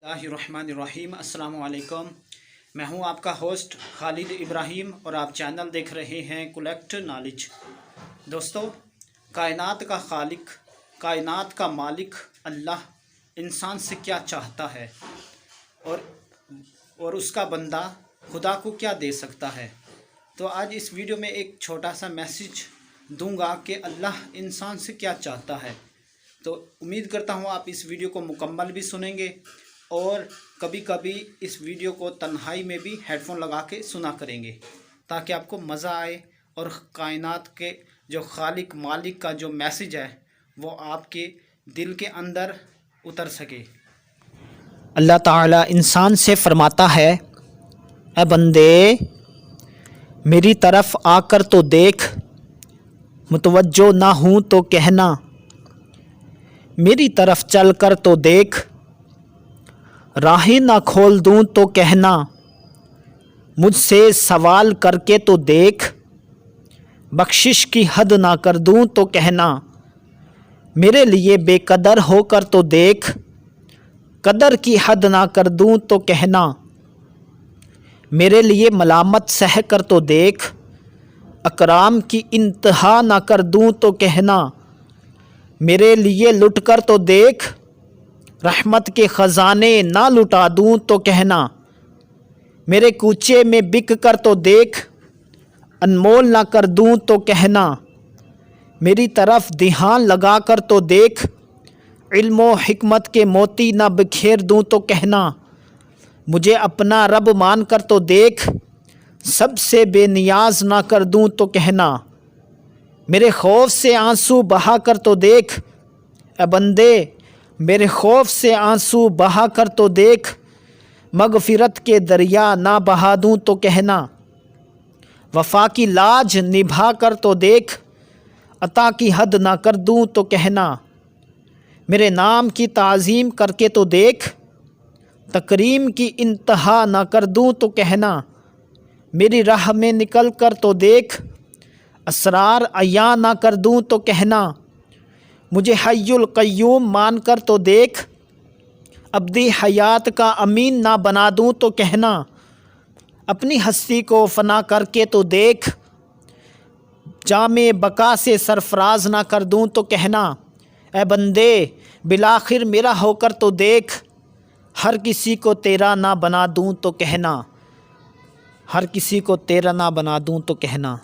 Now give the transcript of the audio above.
बिस्मिल्लाहिर्रहमानिर्रहीम। अस्सलाम वालेकुम। मैं हूं आपका होस्ट खालिद इब्राहिम और आप चैनल देख रहे हैं कलेक्ट नॉलेज। दोस्तों, कायनात का खालिक, कायनात का मालिक अल्लाह इंसान से क्या चाहता है और उसका बंदा खुदा को क्या दे सकता है। तो आज इस वीडियो में एक छोटा सा मैसेज दूंगा कि अल्लाह इंसान से क्या चाहता है। तो उम्मीद करता हूँ आप इस वीडियो को मुकम्मल भी सुनेंगे और कभी कभी इस वीडियो को तन्हाई में भी हेडफोन लगा के सुना करेंगे ताकि आपको मज़ा आए और कायनात के जो खालिक मालिक का जो मैसेज है वो आपके दिल के अंदर उतर सके। अल्लाह ताला इंसान से फरमाता है, ए बंदे मेरी तरफ आकर तो देख, मुतवज्जो ना हूँ तो कहना, मेरी तरफ चल कर तो देख, राहें ना खोल दूँ तो कहना, मुझसे सवाल करके तो देख, बख्शिश की हद ना कर दूँ तो कहना, मेरे लिए बेकदर होकर तो देख, कदर की हद ना कर दूँ तो कहना, मेरे लिए मलामत सह कर तो देख, अकराम की इंतहा ना कर दूँ तो कहना, मेरे लिए लुट कर तो देख, रहमत के ख़जाने ना लुटा दूँ तो कहना, मेरे कूचे में बिक कर तो देख, अनमोल ना कर दूँ तो कहना, मेरी तरफ ध्यान लगा कर तो देख, इल्म व हिकमत के मोती ना बिखेर दूँ तो कहना, मुझे अपना रब मान कर तो देख, सबसे बेनियाज ना कर दूँ तो कहना, मेरे खौफ से आंसू बहा कर तो देख, ए बंदे मेरे खौफ से आंसू बहा कर तो देख, मगफिरत के दरिया ना बहा दूँ तो कहना, वफ़ा की लाज निभा कर तो देख, अता की हद ना कर दूँ तो कहना, मेरे नाम की ताज़ीम करके तो देख, तकरीम की इंतहा ना कर दूँ तो कहना, मेरी राह में निकल कर तो देख, असरार अया ना कर दूँ तो कहना, मुझे हय्युल क़य्यूम मान कर तो देख, अब्दी हयात का अमीन ना बना दूँ तो कहना, अपनी हस्ती को फ़ना करके तो देख, जामे बका से सरफराज ना कर दूँ तो कहना, ए बंदे बिलाखिर मेरा होकर तो देख, हर किसी को तेरा ना बना दूँ तो कहना, हर किसी को तेरा ना बना दूँ तो कहना।